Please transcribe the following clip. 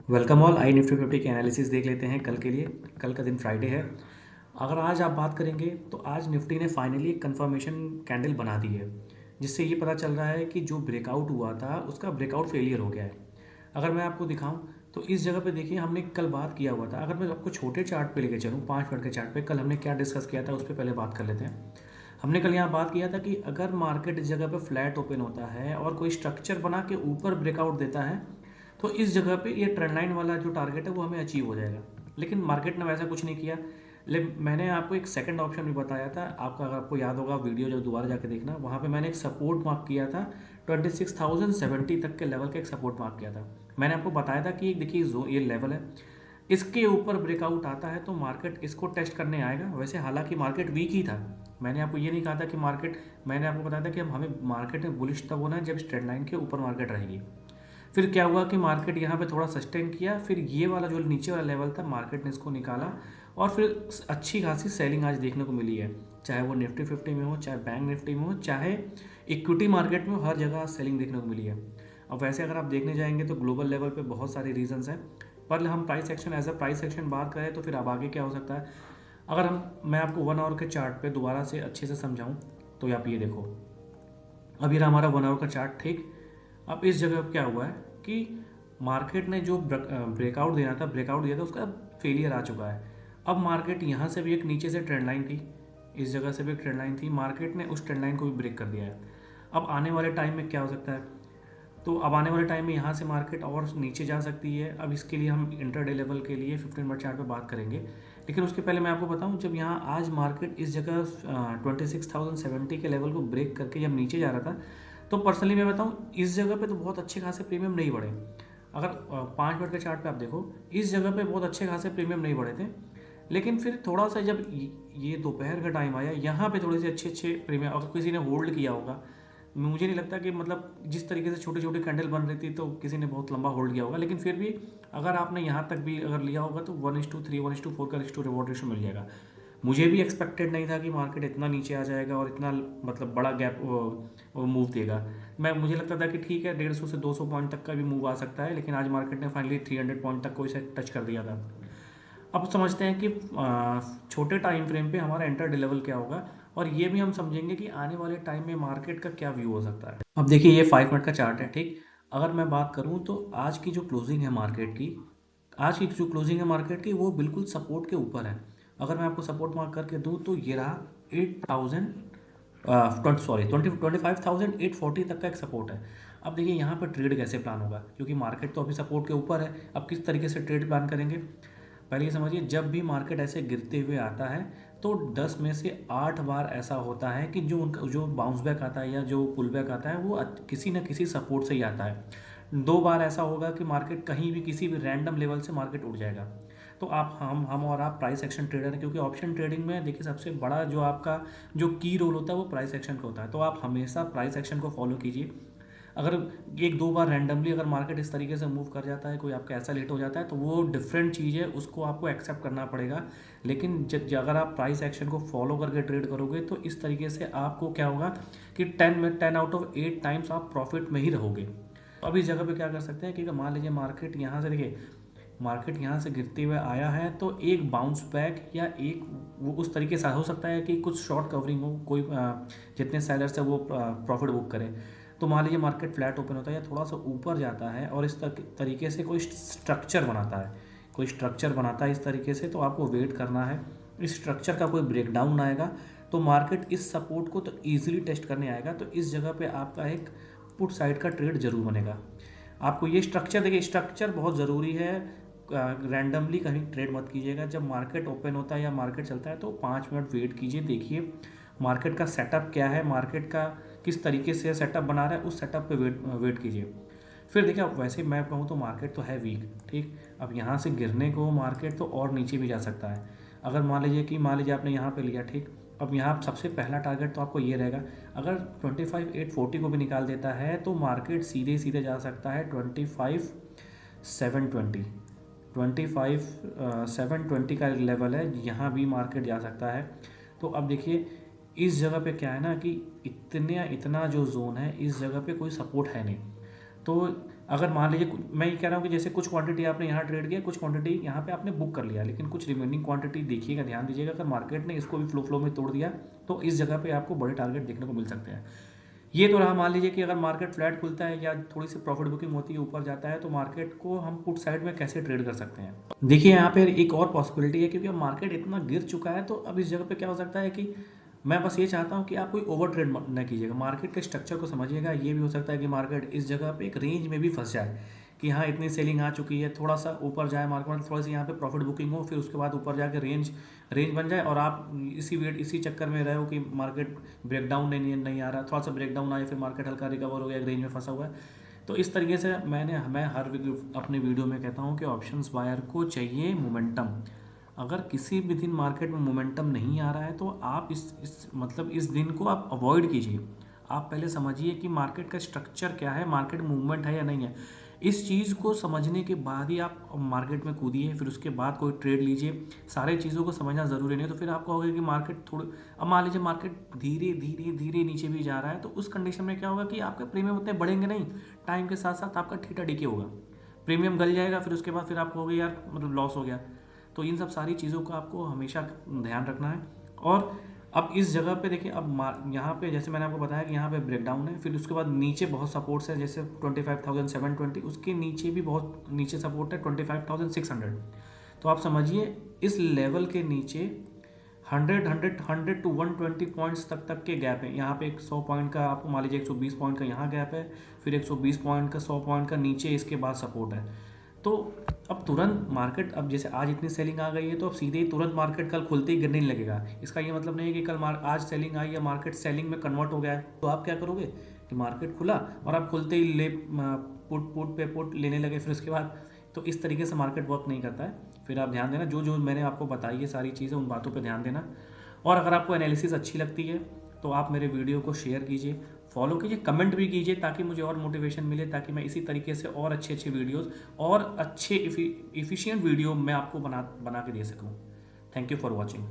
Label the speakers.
Speaker 1: Welcome all. आई Nifty fifty के analysis देख लेते हैं कल के लिए। कल का दिन फ्राइडे है। अगर आज आप बात करेंगे तो आज निफ्टी ने फाइनली एक कन्फर्मेशन कैंडल बना दी है, जिससे ये पता चल रहा है कि जो ब्रेकआउट हुआ था उसका ब्रेकआउट फेलियर हो गया है। अगर मैं आपको दिखाऊं तो इस जगह पे देखिए, हमने कल बात किया हुआ था। अगर मैं आपको छोटे चार्ट पे लेके चलूँ, 5 मिनट के चार्ट पे, कल हमने क्या डिस्कस किया था उस पर पहले बात कर लेते हैं। हमने कल यहाँ बात किया था कि अगर मार्केट इस जगह पे फ्लैट ओपन होता है और कोई स्ट्रक्चर बना के ऊपर ब्रेकआउट देता है तो इस जगह पे ये ट्रेंड लाइन वाला जो टारगेट है वो हमें अचीव हो जाएगा। लेकिन मार्केट ने वैसा कुछ नहीं किया। लेकिन मैंने आपको एक सेकंड ऑप्शन भी बताया था। आपका, अगर आपको याद होगा, वीडियो जब दोबारा जाके देखना, वहाँ पे मैंने एक सपोर्ट मार्क किया था। 26,070 तक के लेवल का एक सपोर्ट मार्क किया था। मैंने आपको बताया था कि देखिए जो ये लेवल है, इसके ऊपर ब्रेकआउट आता है तो मार्केट इसको टेस्ट करने आएगा। वैसे हालांकि मार्केट वीक ही था। मैंने आपको ये नहीं कहा था कि मार्केट, मैंने आपको बताया था कि अब हमें मार्केट में बुलिश तब होना है जब ट्रेंड लाइन के ऊपर मार्केट रहेगी। फिर क्या हुआ कि मार्केट यहाँ पे थोड़ा सस्टेन किया, फिर ये वाला जो नीचे वाला लेवल था मार्केट ने इसको निकाला और फिर अच्छी खासी सेलिंग आज देखने को मिली है। चाहे वो निफ्टी फिफ्टी में हो, चाहे बैंक निफ्टी में हो, चाहे इक्विटी मार्केट में हो, हर जगह सेलिंग देखने को मिली है। अब वैसे अगर आप देखने जाएंगे तो ग्लोबल लेवल पे बहुत सारे रीजंस हैं, पर हम price action as a price action बात करें तो फिर अब आगे क्या हो सकता है। अगर मैं आपको 1 आवर के चार्ट पे दोबारा से अच्छे से समझाऊं तो आप ये देखो। अब ये रहा हमारा 1 आवर का चार्ट, ठीक। अब इस जगह पे क्या हुआ है कि मार्केट ने जो ब्रेकआउट देना था, ब्रेकआउट दिया था, उसका फेलियर आ चुका है। अब मार्केट यहाँ से भी एक नीचे से ट्रेंड लाइन थी, इस जगह से भी एक ट्रेंड लाइन थी, मार्केट ने उस ट्रेंड लाइन को भी ब्रेक कर दिया है। अब आने वाले टाइम में क्या हो सकता है, तो अब आने वाले टाइम में यहाँ से मार्केट और नीचे जा सकती है। अब इसके लिए हम इंटरडे लेवल के लिए 15 मिनट चार्ट पे बात करेंगे। लेकिन उसके पहले मैं आपको बताऊं, जब यहाँ आज मार्केट इस जगह 26,070 के लेवल को ब्रेक करके जब नीचे जा रहा था, तो पर्सनली मैं बताऊं इस जगह पे तो बहुत अच्छे खासे प्रीमियम नहीं बढ़े। अगर 5 मिनट के चार्ट पे आप देखो, इस जगह पे बहुत अच्छे खासे प्रीमियम नहीं बढ़े थे। लेकिन फिर थोड़ा सा जब ये दोपहर का टाइम आया, यहाँ पे थोड़े से अच्छे अच्छे प्रीमियम, अगर किसी ने होल्ड किया होगा, मुझे नहीं लगता कि मतलब जिस तरीके से छोटी छोटी कैंडल बन रही थी तो किसी ने बहुत लंबा होल्ड किया होगा। लेकिन फिर भी अगर आपने यहाँ तक भी अगर लिया होगा तो 1:3, 1:4 का रिस्टू रिवॉर्ड रेशो मिल जाएगा। मुझे भी एक्सपेक्टेड नहीं था कि मार्केट इतना नीचे आ जाएगा और इतना मतलब बड़ा गैप वो मूव देगा। मुझे लगता था कि ठीक है, 150 से 200 पॉइंट तक का भी मूव आ सकता है, लेकिन आज मार्केट ने फाइनली 300 पॉइंट तक को इसे टच कर दिया था। अब समझते हैं कि छोटे टाइम फ्रेम पे हमारा एंटर डे लेवल क्या होगा, और ये भी हम समझेंगे कि आने वाले टाइम में मार्केट का क्या व्यू हो सकता है। अब देखिए, ये 5 मिनट का चार्ट है, ठीक। अगर मैं बात करूं तो आज की जो क्लोजिंग है मार्केट की, आज की जो क्लोजिंग है मार्केट की, वो बिल्कुल सपोर्ट के ऊपर है। अगर मैं आपको सपोर्ट मार्क करके दूं तो ये रहा 8,000, सॉरी 25,840 तक का एक सपोर्ट है। अब देखिए यहाँ पर ट्रेड कैसे प्लान होगा, क्योंकि मार्केट तो अभी सपोर्ट के ऊपर है। अब किस तरीके से ट्रेड प्लान करेंगे, पहले ये समझिए, जब भी मार्केट ऐसे गिरते हुए आता है तो 10 में से 8 बार ऐसा होता है कि जो उनका जो बाउंस बैक आता है या जो पुल बैक आता है वो किसी न किसी सपोर्ट से ही आता है। 2 बार ऐसा होगा कि मार्केट कहीं भी किसी भी रैंडम लेवल से मार्केट उठ जाएगा। तो आप, हम और आप प्राइस एक्शन ट्रेडर हैं, क्योंकि ऑप्शन ट्रेडिंग में देखिए सबसे बड़ा जो आपका जो की रोल होता है वो प्राइस एक्शन का होता है। तो आप हमेशा प्राइस एक्शन को फॉलो कीजिए। अगर 1-2 बार रैंडमली अगर मार्केट इस तरीके से मूव कर जाता है, कोई आपका ऐसा लेट हो जाता है, तो वो डिफरेंट चीज़ है, उसको आपको एक्सेप्ट करना पड़ेगा। लेकिन अगर आप प्राइस एक्शन को फॉलो करके ट्रेड करोगे तो इस तरीके से आपको क्या होगा कि 10 आउट ऑफ 8 टाइम्स आप प्रॉफिट में ही रहोगे। तो अभी इस जगह पे क्या कर सकते हैं कि मान लीजिए मार्केट यहाँ से, देखिए मार्केट यहाँ से गिरते हुए आया है तो एक बाउंस बैक या एक वो उस तरीके से हो सकता है कि कुछ शॉर्ट कवरिंग हो, कोई जितने सेलर्स है वो प्रॉफिट बुक करें। तो मान लीजिए मार्केट फ्लैट ओपन होता है या थोड़ा सा ऊपर जाता है और इस तरीके से कोई स्ट्रक्चर बनाता है, कोई स्ट्रक्चर बनाता है इस तरीके से, तो आपको वेट करना है। इस स्ट्रक्चर का कोई ब्रेकडाउन आएगा तो मार्केट इस सपोर्ट को तो ईजिली टेस्ट करने आएगा। तो इस जगह पे आपका एक पुट साइड का ट्रेड जरूर बनेगा। आपको ये स्ट्रक्चर, देखिए स्ट्रक्चर बहुत ज़रूरी है। रैंडमली कहीं ट्रेड मत कीजिएगा। जब मार्केट ओपन होता है या मार्केट चलता है तो 5 मिनट वेट कीजिए, देखिए मार्केट का सेटअप क्या है, मार्केट का किस तरीके से सेटअप बना रहा है, उस सेटअप पे वेट कीजिए। फिर देखिए, वैसे मैं कहूँ तो मार्केट तो है वीक, ठीक। अब यहाँ से गिरने को मार्केट तो और नीचे भी जा सकता है। अगर मान लीजिए आपने यहाँ पे लिया, ठीक। अब यहाँ सबसे पहला टारगेट तो आपको ये रहेगा, अगर 25,840 को भी निकाल देता है तो मार्केट सीधे सीधे जा सकता है 25,720। 25,720 का लेवल है, यहाँ भी मार्केट जा सकता है। तो अब देखिए इस जगह पे क्या है ना कि इतना इतना जो जोन है, इस जगह पे कोई सपोर्ट है नहीं। तो अगर मान लीजिए मैं ये कह रहा हूँ कि जैसे कुछ क्वांटिटी आपने यहाँ ट्रेड किया, कुछ क्वांटिटी यहाँ पे आपने बुक कर लिया, लेकिन कुछ रिमेनिंग क्वांटिटी देखिएगा, ध्यान दीजिएगा, अगर मार्केट ने इसको भी फ्लो में तोड़ दिया तो इस जगह पे आपको बड़े टारगेट देखने को मिल सकते हैं। ये तो रहा, मान लीजिए कि अगर मार्केट फ्लैट खुलता है या थोड़ी सी प्रॉफिट बुकिंग होती है, ऊपर जाता है, तो मार्केट को हम पुट साइड में कैसे ट्रेड कर सकते हैं। देखिए यहाँ पे एक और पॉसिबिलिटी है, क्योंकि अब मार्केट इतना गिर चुका है, तो अब इस जगह पे क्या हो सकता है कि मैं बस ये चाहता हूँ कि आप कोई ओवर ट्रेड न कीजिएगा, मार्केट के स्ट्रक्चर को समझिएगा। ये भी हो सकता है कि मार्केट इस जगह पे एक रेंज में भी फंस जाए कि हाँ इतनी सेलिंग आ चुकी है, थोड़ा सा ऊपर जाए मार्केट, थोड़ी सी यहाँ पे प्रॉफिट बुकिंग हो, फिर उसके बाद ऊपर जाके रेंज रेंज बन जाए और आप इसी चक्कर में रहे हो कि मार्केट ब्रेकडाउन नहीं आ रहा, थोड़ा सा ब्रेकडाउन आए, फिर मार्केट हल्का रिकवर हो गया, एक रेंज में फंसा हुआ है। तो इस तरीके से मैं हर अपने वीडियो में कहता हूँ कि ऑप्शंस बायर को चाहिए मोमेंटम। अगर किसी भी दिन मार्केट में मोमेंटम नहीं आ रहा है तो आप इस दिन को आप अवॉइड कीजिए। आप पहले समझिए कि मार्केट का स्ट्रक्चर क्या है, मार्केट मूवमेंट है या नहीं है। इस चीज़ को समझने के बाद ही आप मार्केट में कूदिए, फिर उसके बाद कोई ट्रेड लीजिए। सारे चीज़ों को समझना ज़रूरी नहीं है, तो फिर आपको होगा कि मार्केट थोड़ी, अब मान लीजिए मार्केट धीरे धीरे धीरे नीचे भी जा रहा है, तो उस कंडीशन में क्या होगा कि आपके प्रीमियम उतने बढ़ेंगे नहीं, टाइम के साथ साथ आपका थीटा डीके होगा, प्रीमियम गल जाएगा, फिर उसके बाद फिर आपको होगा यार मतलब लॉस हो गया। तो इन सब सारी चीज़ों का आपको हमेशा ध्यान रखना है। और अब इस जगह पे देखिए, अब यहाँ पे जैसे मैंने आपको बताया कि यहाँ पे ब्रेकडाउन है, फिर उसके बाद नीचे बहुत सपोर्ट्स है, जैसे 25,720, उसके नीचे भी बहुत नीचे सपोर्ट है 25,600। तो आप समझिए इस लेवल के नीचे 100 टू 120 पॉइंट्स तक के गैप है। यहाँ पे एक 100 पॉइंट का आपको मान लीजिए 120 पॉइंट का यहाँ गैप है, फिर 120 पॉइंट का 100 पॉइंट का नीचे इसके बाद सपोर्ट है। तो अब तुरंत मार्केट, अब जैसे आज इतनी सेलिंग आ गई है तो अब सीधे ही तुरंत मार्केट कल खुलते ही गिरने नहीं लगेगा। इसका ये मतलब नहीं है कि कल आज सेलिंग आई या मार्केट सेलिंग में कन्वर्ट हो गया है तो आप क्या करोगे कि मार्केट खुला और आप खुलते ही ले पुट पे पुट लेने लगे, फिर उसके बाद, तो इस तरीके से मार्केट वर्क नहीं करता है। फिर आप ध्यान देना, जो जो मैंने आपको बताई है सारी चीज़ें, उन बातों पर ध्यान देना। और अगर आपको एनालिसिस अच्छी लगती है तो आप मेरे वीडियो को शेयर कीजिए, फॉलो कीजिए, कमेंट भी कीजिए, ताकि मुझे और मोटिवेशन मिले, ताकि मैं इसी तरीके से और अच्छे वीडियोस और अच्छे इफ़िशिएंट वीडियो मैं आपको बना के दे सकूं। Thank you for watching.